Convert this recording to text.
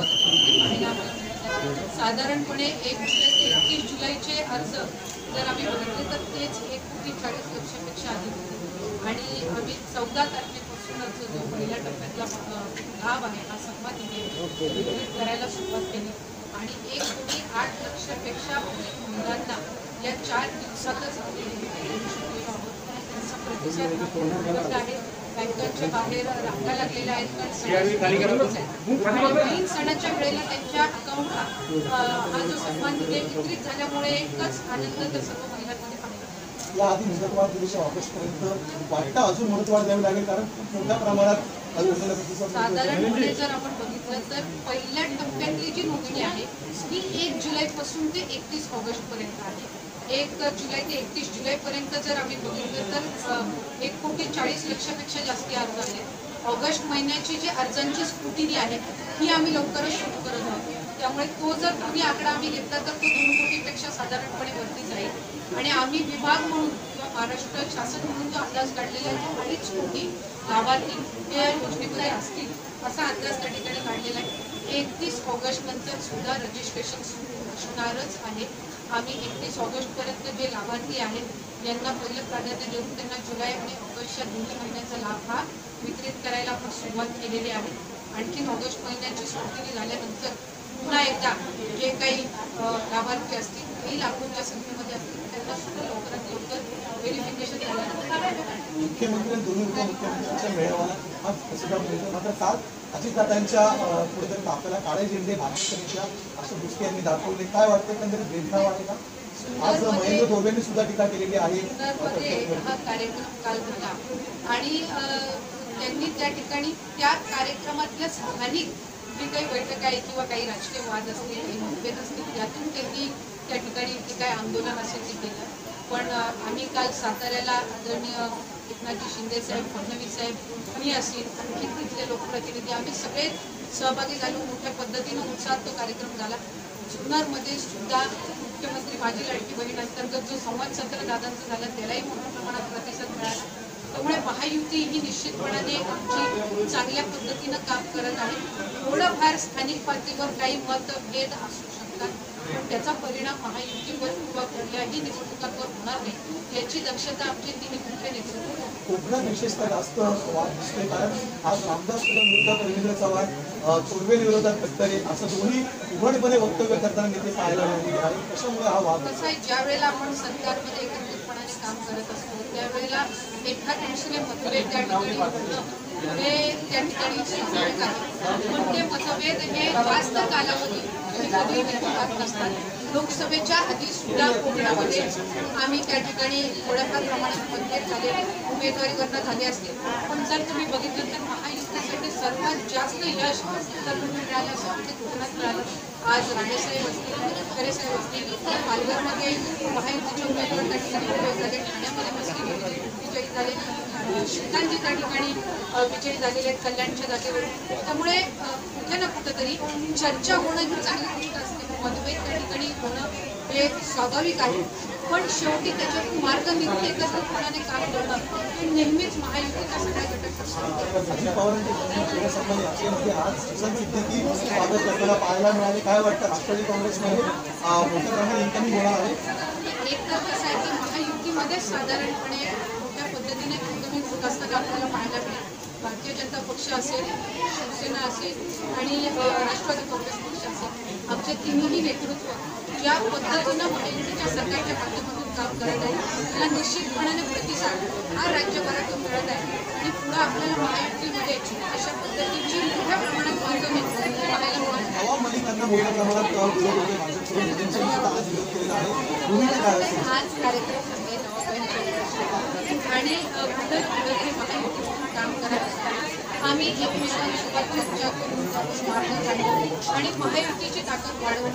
पाहायला मिळतात। साधारणपणे 1 जुलै ते 31 जुलैचे अर्ज जर आम्ही बघितले तर तेच 1,40,00,000पेक्षा अधिक होते आणि आम्ही 14 तारखेपासूनच जो पहिल्या टप्प्यातला लाभ आहे हा सर्वात वितरित करायला सुरुवात केली आणि 1,08,00,000पेक्षा अधिक महिलांना या 4 दिवसातच त्यांचा प्रतिसाद आहे। बँकांच्या बाहेर रांगा लागलेल्या आहेत कारण नवीन सणाच्या वेळेला त्यांच्या अकाउंटला हा जो सन्मान निधी वितरित झाल्यामुळे एकच आनंद तर सर्व महिलांमध्ये पाहिला। या आधी मुदतवाढ दिवशी ऑगस्टपर्यंत वाटतं अजून मुदतवाढ द्यावी लागेल कारण खूप मोठ्या प्रमाणात साधारणपणे जर आपण बघितलं तर पहिल्या टप्प्यातली जी नोंदणी आहे ही 1 जुलैपासून ते 31 ऑगस्टपर्यंत आहे। 1 जुलै ते 31 जुलैपर्यंत जर आम्ही बघितलं तर 1,40,00,000पेक्षा जास्ती अर्ज आहेत। ऑगस्ट महिन्याची जी अर्जांची स्क्रुटिनी आहे ही आम्ही लवकरच सुरू करत आहोत, त्यामुळे तो जर तुम्ही आकडा आम्ही घेतला तर तो 2 कोटीपेक्षा साधारणपणे वरती जाईल आणि आम्ही विभाग म्हणून किंवा महाराष्ट्र शासन म्हणून जो अंदाज काढलेला आहे 2.5 कोटी लाभार्थी हे या योजनेमध्ये असतील असा अंदाज त्या ठिकाणी काढलेला आहे। 31 ऑगस्ट नंतर सुद्धा रजिस्ट्रेशन सुरू असणारच आहे। आम्ही 31 ऑगस्टपर्यंत जे लाभार्थी आहेत यांना पहिलं प्राधान्य देऊन त्यांना जुलै आणि ऑगस्टच्या 2 महिन्याचा लाभ हा वितरित करायला आपण सुरुवात केलेली आहे। आणखीन ऑगस्ट महिन्याची स्क्रुटिनी झाल्यानंतर पुन्हा एकदा जे काही लाभार्थी असतील काही लाखोंच्या संख्येमध्ये असतील त्यांना सुद्धा लवकरात लवकर व्हेरिफिकेशन झाल्यानंतर मुख्यमंत्री दोन्ही उपमुख्यमंत्र्यांच्या मेळाव्याला हा सुद्धा मिळतो। मात्र काल अजितदादांच्या कुठेतरी आपल्याला काळे झेंडे भाजपच्या असं दृष्टी यांनी दाखवले, काय वाटतं एकंदरीत भेदभाव आहे का? आज महेंद्र धोबेंनी सुद्धा टीका केलेली आहे। हा कार्यक्रम काल झाला आणि त्यांनी त्या ठिकाणी त्या कार्यक्रमातल्या स्थानिक जी काही बैठक आहे किंवा काही राजकीय वाद असतील काही मतभेद असतील त्यातून त्यांनी त्या ठिकाणी जे काही आंदोलन असेल ते केलं। पण आम्ही काल साताऱ्याला आदरणीय एकनाथजी शिंदे साहेब, फडणवीस साहेब, मी असेल आणखी तिथले लोकप्रतिनिधी आम्ही सगळे सहभागी झालो। मोठ्या पद्धतीनं उत्साहात तो कार्यक्रम झाला। जुन्नरमध्ये सुद्धा मुख्यमंत्री माझी लाडकी बहीण अंतर्गत जो संवाद सत्र दादांचं झालं त्यालाही मोठ्या प्रमाणात प्रतिसाद मिळाला। त्यामुळे महायुती ही निश्चितपणाने आमची चांगल्या पद्धतीनं काम करत आहे। थोडंफार स्थानिक पातळीवर काही मतभेद असू शकतात पण त्याचा परिणाम महायुतीवर किंवा कुठल्याही निवडणुकांवर होणार नाही याची दक्षता आमची तिन्ही मुख्य नेतृत्व। कोकणात विशेषतः जास्त वाद दिसतोय कारण आज रामदास कदम विरुद्ध रवींद्र चव्हाण, चोरवेल विरोधात तक्रारी असं दोन्ही उघडपणे वक्तव्य करताना नेते पाहायला मिळाले आहे। कशामुळे हा वाद? कसं आहे, ज्या वेळेला आपण सरकारमध्ये एकत्रितपणाने काम करत असतो त्यावेळेला एखाद दुसरे मतभेद त्या ठिकाणी होणं हे त्या ठिकाणी स्वाभाविक आहे, पण ते मतभेद हे जास्त कालावधी कधी टिकत नसतात। लोकसभेच्या आधी सुद्धा कोकणामध्ये आम्ही त्या ठिकाणी थोड्याफार प्रमाणात मतभेद झाले, उमेदवारीवरनं झाले असतील, पण जर तुम्ही बघितलं तर महायुतीसाठी सर्वात जास्त यश तर मिळालं असं आमच्या कोकणात मिळालं। आज राणेसाहेब असतील, खरेसाहेब असतील, पालघरमध्ये महायुतीचे उमेदवार त्या ठिकाणी विजयी झाले, ठाण्यामध्ये मस्ती विजयी झाले, शितांची त्या ठिकाणी विजयी झालेले आहेत कल्याणच्या जागेवर। त्यामुळे कुठे ना कुठेतरी चर्चा होणं ही चांगली गोष्ट असते, मतभेद त्या ठिकाणी होणं हे स्वाभाविक आहे, पण शेवटी त्याच्यातून मार्ग निघून एकत्रितपणाने काम करणं हे नेहमीच महायुतीचा सगळ्या घटक असतो। अजित पवारांची आज सिद्धीची स्वागत करताना पाहायला मिळाले, काय वाटतं? राष्ट्रवादी काँग्रेसमध्ये मोठ्या प्रमाणात इन्कमिंग होणार आहे। एक तर कसं आहे की महायुतीमध्येच साधारणपणे मोठ्या पद्धतीने इन्कमिंग होत असताना आपल्याला पाहायला मिळेल। भारतीय जनता पक्ष असेल, शिवसेना असेल आणि राष्ट्रवादी काँग्रेस पक्ष असेल, आमचे तिन्ही नेतृत्व ज्या पद्धतीनं महायुतीच्या सरकारच्या माध्यमातून काम करत आहे त्याला निश्चितपणाने प्रतिसाद हा राज्यभरातून मिळत आहे आणि पुढे आपल्याला महायुतीमध्ये अशा पद्धतीची मोठ्या प्रमाणात मागणी पाहायला मिळत आहे। आज कार्यक्रम आणि पुढे महायुतीतून काम करत असताना आम्ही एकमेकांना शुभेच्छा करून मार्ग काढतो आणि महायुतीची ताकद वाढवणं